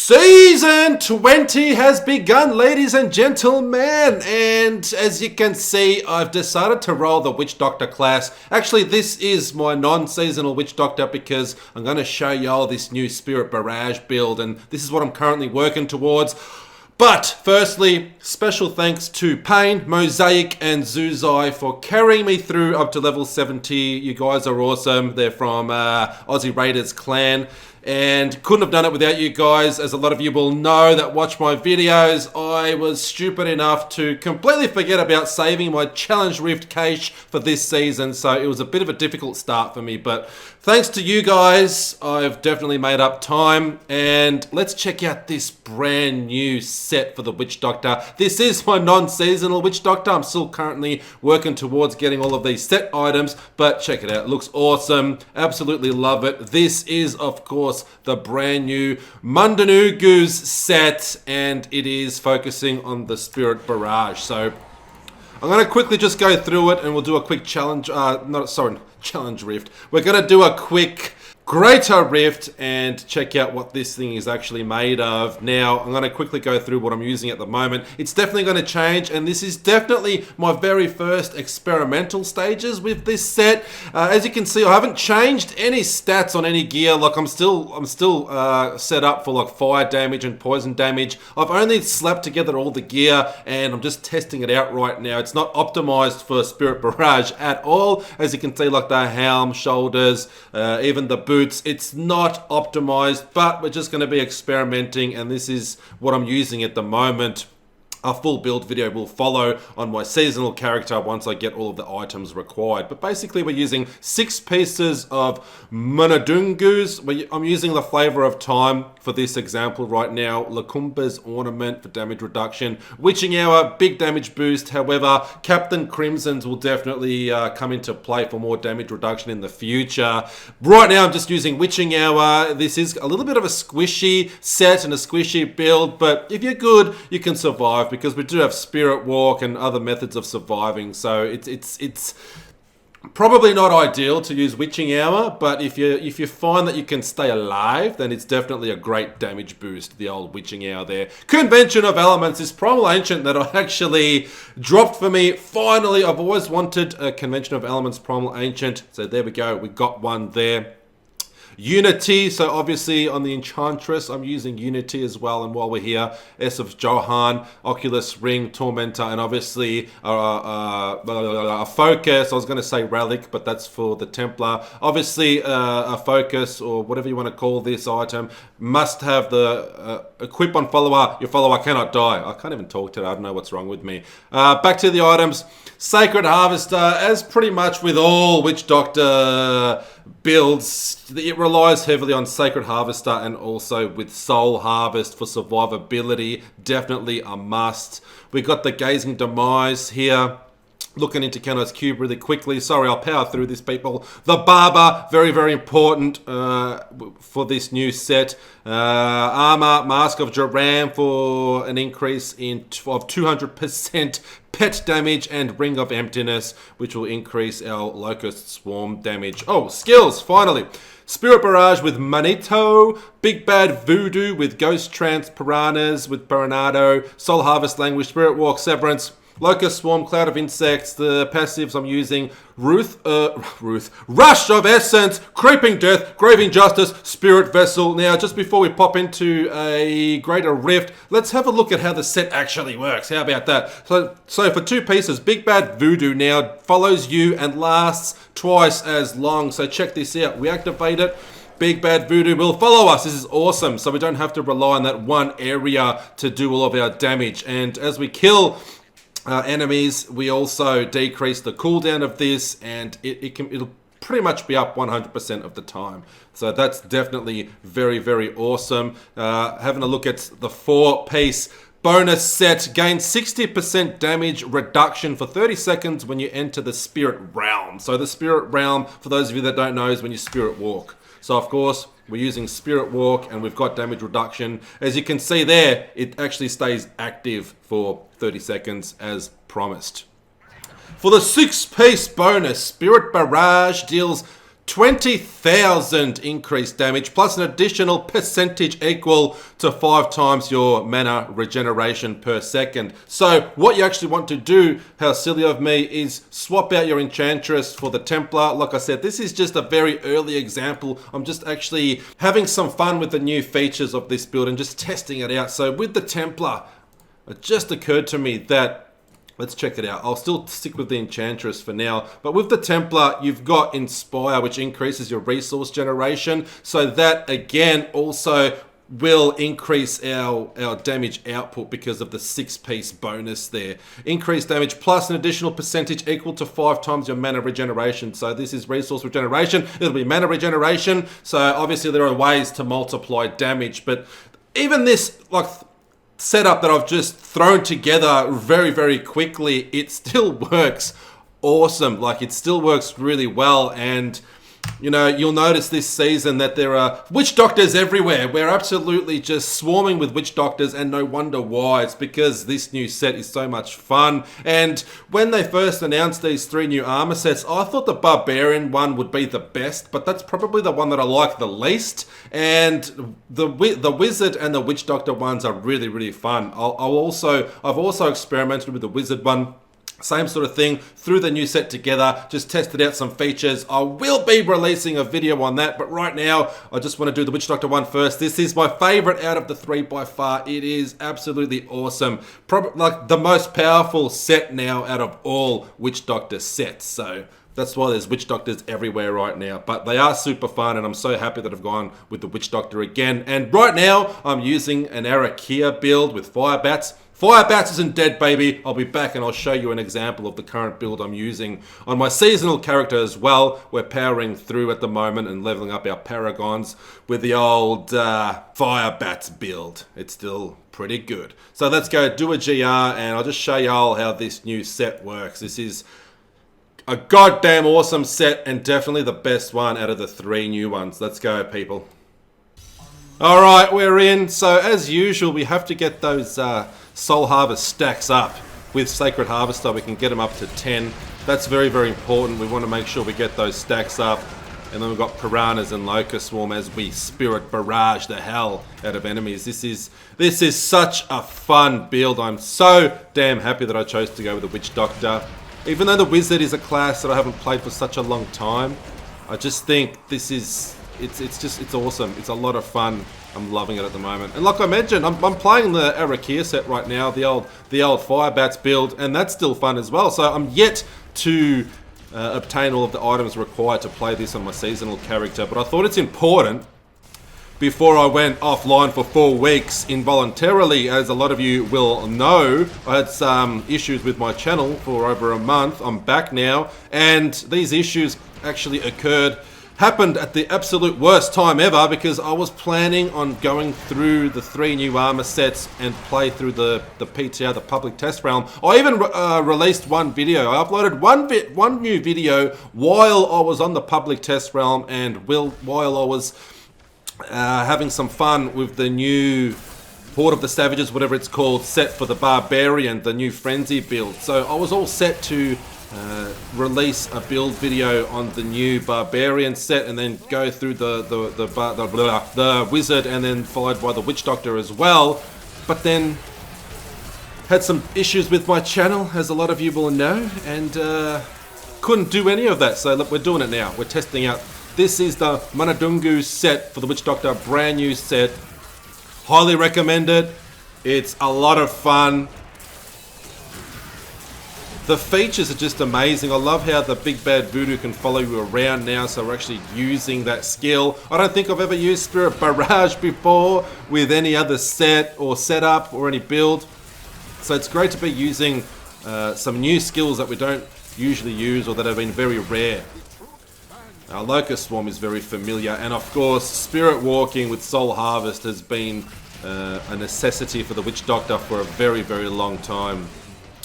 Season 20 has begun, ladies and gentlemen, and as you can see, I've decided to roll the Witch Doctor class. Actually, this is my non-seasonal Witch Doctor because I'm going to show y'all this new Spirit Barrage build, and this is what I'm currently working towards. But firstly, special thanks to Pain, Mosaic, and Zuzai for carrying me through up to level 70. You guys are awesome. They're from Aussie Raiders clan. And couldn't have done it without you guys. As a lot of you will know that watch my videos, I was stupid enough to completely forget about saving my Challenge Rift cache for this season. So it was a bit of a difficult start for me. But thanks to you guys, I've definitely made up time. And let's check out this brand new set for the Witch Doctor. This is my non-seasonal Witch Doctor. I'm still currently working towards getting all of these set items. But check it out. It looks awesome. Absolutely love it. This is, of course, the brand new Mundunugu set, and it is focusing on the Spirit Barrage. So I'm going to quickly just go through it and we'll do a quick challenge, challenge rift. We're going to do a quick Greater Rift and check out what this thing is actually made of. Now, I'm going to quickly go through what I'm using at the moment. It's definitely going to change, and this is definitely my very first experimental stages with this set. As you can see, I haven't changed any stats on any gear. Like I'm still set up for like fire damage and poison damage. I've only slapped together all the gear, and I'm just testing it out right now. It's not optimized for Spirit Barrage at all. As you can see, like the helm, shoulders, even the boots. It's not optimized, but we're just going to be experimenting, and this is what I'm using at the moment. A full build video will follow on my seasonal character once I get all of the items required. But basically we're using 6 pieces of Mundunugus. I'm using the Flavor of Time for this example right now. Lacumba's Ornament for damage reduction. Witching Hour, big damage boost. However, Captain Crimson's will definitely come into play for more damage reduction in the future. Right now I'm just using Witching Hour. This is a little bit of a squishy set and a squishy build, but if you're good, you can survive, because we do have Spirit Walk and other methods of surviving. So it's probably not ideal to use Witching Hour, but if you find that you can stay alive, then it's definitely a great damage boost, the old Witching Hour there. Convention of Elements is Primal Ancient that I actually dropped for me. Finally, I've always wanted a Convention of Elements Primal Ancient, so there we go, we got one there. Unity, so obviously on the Enchantress, I'm using Unity as well. And while we're here, S of Johan, Oculus Ring, Tormentor, and obviously a Focus. I was going to say Relic, but that's for the Templar. Obviously, a Focus, or whatever you want to call this item, must have the Equip on Follower. Your follower cannot die. I can't even talk today. I don't know what's wrong with me. Back to the items. Sacred Harvester, as pretty much with all Witch Doctor builds, it relies heavily on Sacred Harvester and also with Soul Harvest for survivability. Definitely a must. We got the Gazing Demise here. Looking into Kenno's Cube really quickly. Sorry, I'll power through this, people. The Barber, very, very important for this new set. Armor, Mask of Joram for an increase of 200% pet damage, and Ring of Emptiness, which will increase our Locust Swarm damage. Oh, skills, finally. Spirit Barrage with Manito, Big Bad Voodoo with Ghost Trance, Piranhas with Piranado, Soul Harvest Language, Spirit Walk, Severance, Locust Swarm, Cloud of Insects. The passives I'm using, Rush of Essence, Creeping Death, Graving Justice, Spirit Vessel. Now, just before we pop into a Greater Rift, let's have a look at how the set actually works. How about that? So for 2 pieces, Big Bad Voodoo now follows you and lasts twice as long. So check this out. We activate it. Big Bad Voodoo will follow us. This is awesome. So we don't have to rely on that one area to do all of our damage. And as we kill enemies, we also decrease the cooldown of this, and it'll pretty much be up 100% of the time. So that's definitely very, very awesome. Having a look at the 4-piece bonus set, gain 60% damage reduction for 30 seconds when you enter the Spirit Realm. So the Spirit Realm, for those of you that don't know, is when you Spirit Walk. So of course, we're using Spirit Walk and we've got damage reduction. As you can see there, it actually stays active for 30 seconds as promised. For the 6-piece bonus, Spirit Barrage deals 20,000 increased damage plus an additional percentage equal to 5 times your mana regeneration per second. So what you actually want to do, how silly of me, is swap out your Enchantress for the Templar. Like I said, this is just a very early example. I'm just actually having some fun with the new features of this build and just testing it out. So with the Templar, it just occurred to me that, let's check it out. I'll still stick with the Enchantress for now. But with the Templar, you've got Inspire, which increases your resource generation. So that, again, also will increase our damage output because of the 6-piece bonus there. Increased damage plus an additional percentage equal to 5 times your mana regeneration. So this is resource regeneration. It'll be mana regeneration. So obviously there are ways to multiply damage. But even this, like, setup that I've just thrown together very, very quickly, it still works awesome. Like, it still works really well. And you know, you'll notice this season that there are witch doctors everywhere. We're absolutely just swarming with witch doctors, and no wonder why. It's because this new set is so much fun. And when they first announced these 3 new armor sets, I thought the barbarian one would be the best, but that's probably the one that I like the least. And the wizard and the witch doctor ones are really, really fun. I've also experimented with the wizard one. Same sort of thing, threw the new set together, just tested out some features. I will be releasing a video on that, but right now, I just want to do the Witch Doctor one first. This is my favorite out of the 3 by far. It is absolutely awesome. Probably like the most powerful set now out of all Witch Doctor sets. So that's why there's Witch Doctors everywhere right now. But they are super fun, and I'm so happy that I've gone with the Witch Doctor again. And right now, I'm using an Arakia build with Fire Bats. Fire Bats isn't dead, baby. I'll be back and I'll show you an example of the current build I'm using on my seasonal character as well. We're powering through at the moment and leveling up our Paragons with the old Fire Bats build. It's still pretty good. So let's go do a GR and I'll just show y'all how this new set works. This is a goddamn awesome set and definitely the best one out of the 3 new ones. Let's go, people. Alright, we're in. So as usual, we have to get those Soul Harvest stacks up with Sacred Harvester. We can get them up to 10. That's very, very important. We want to make sure we get those stacks up. And then we've got Piranhas and Locust Swarm as we Spirit Barrage the hell out of enemies. This is such a fun build. I'm so damn happy that I chose to go with the Witch Doctor. Even though the Wizard is a class that I haven't played for such a long time, I just think this is, it's awesome. It's a lot of fun. I'm loving it at the moment. And like I mentioned, I'm playing the Arakia set right now, the old Fire Bats build, and that's still fun as well. So I'm yet to obtain all of the items required to play this on my seasonal character, but I thought it's important before I went offline for 4 weeks involuntarily. As a lot of you will know, I had some issues with my channel for over a month. I'm back now, and these issues actually happened at the absolute worst time ever because I was planning on going through the 3 new armor sets and play through the PTR, the public test realm. I even released one video. I uploaded one new video while I was on the public test realm and while I was having some fun with the new Horde of the Savages, whatever it's called, set for the Barbarian, the new Frenzy build. So I was all set to release a build video on the new Barbarian set and then go through the Wizard and then followed by the Witch Doctor as well. But then had some issues with my channel, as a lot of you will know, and couldn't do any of that. So look, we're doing it now. We're testing out. This is the Mundunugu set for the Witch Doctor, brand new set. Highly recommend it. It's a lot of fun. The features are just amazing. I love how the Big Bad Voodoo can follow you around now, so we're actually using that skill. I don't think I've ever used Spirit Barrage before with any other set or setup or any build. So it's great to be using some new skills that we don't usually use or that have been very rare. Our Locust Swarm is very familiar, and of course Spirit Walking with Soul Harvest has been a necessity for the Witch Doctor for a very, very long time,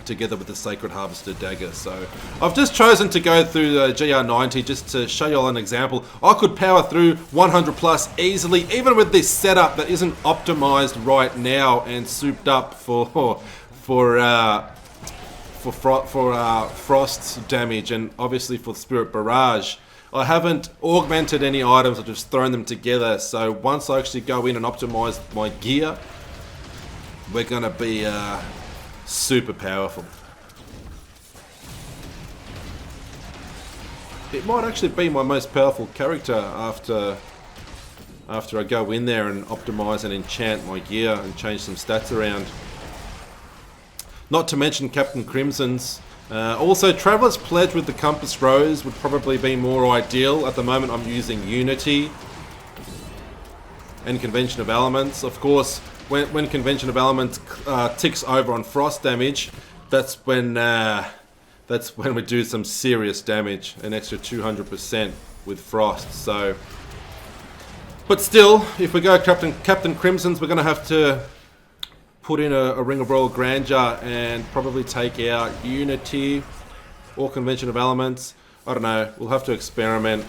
together with the Sacred Harvester Dagger. So I've just chosen to go through the GR90 just to show you all an example. I could power through 100 plus easily, even with this setup that isn't optimized right now and souped up for frost damage and obviously for Spirit Barrage. I haven't augmented any items, I've just thrown them together. So once I actually go in and optimize my gear, we're going to be super powerful. It might actually be my most powerful character after I go in there and optimize and enchant my gear and change some stats around. Not to mention Captain Crimson's. Also, Traveler's Pledge with the Compass Rose would probably be more ideal. At the moment I'm using Unity and Convention of Elements. Of course, when Convention of Elements ticks over on frost damage, that's when we do some serious damage, an extra 200% with frost. So, but still, if we go Captain Crimson's, we're going to have to put in a Ring of Royal Grandeur and probably take out Unity or Convention of Elements. I don't know. We'll have to experiment.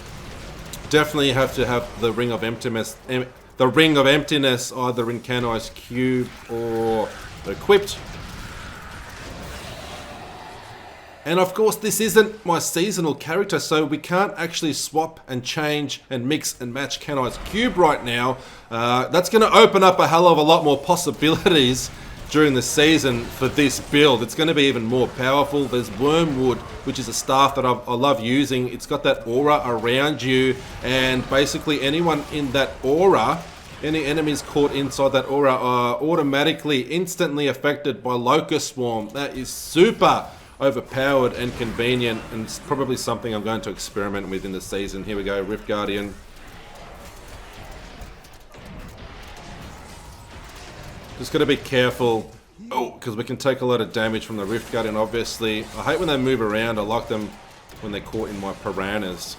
Definitely have to have the Ring of Emptiness. The Ring of Emptiness either in Canonized Cube or equipped. And of course, this isn't my seasonal character, so we can't actually swap and change and mix and match Canonized Cube right now. That's going to open up a hell of a lot more possibilities during the season for this build. It's going to be even more powerful. There's Wormwood, which is a staff that I love using. It's got that aura around you, and basically anyone in that aura, any enemies caught inside that aura are automatically, instantly affected by Locust Swarm. That is super overpowered and convenient, and it's probably something I'm going to experiment with in the season. Here we go, Rift Guardian. Just got to be careful, because we can take a lot of damage from the Rift Guardian, obviously. I hate when they move around. I like them when they're caught in my piranhas.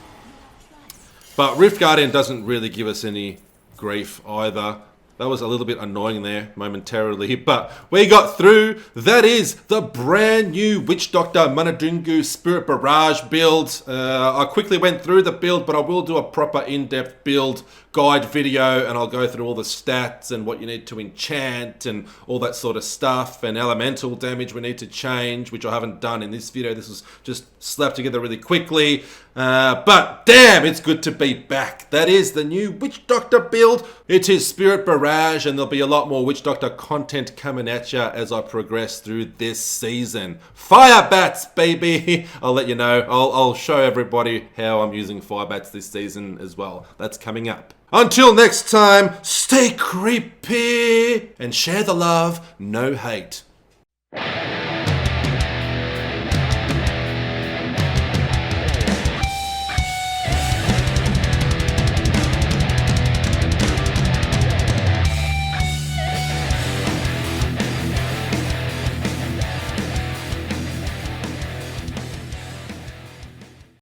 But Rift Guardian doesn't really give us any grief either. That was a little bit annoying there momentarily, but we got through. That is the brand new Witch Doctor Mundunugu Spirit Barrage build. I quickly went through the build, but I will do a proper in-depth build guide video, and I'll go through all the stats and what you need to enchant and all that sort of stuff, and elemental damage we need to change, which I haven't done in this video. This was just slapped together really quickly. But damn, it's good to be back. That is the new Witch Doctor build. It is Spirit Barrage, and there'll be a lot more Witch Doctor content coming at you as I progress through this season. Fire bats, baby! I'll let you know. I'll show everybody how I'm using fire bats this season as well. That's coming up. Until next time, stay creepy and share the love, no hate.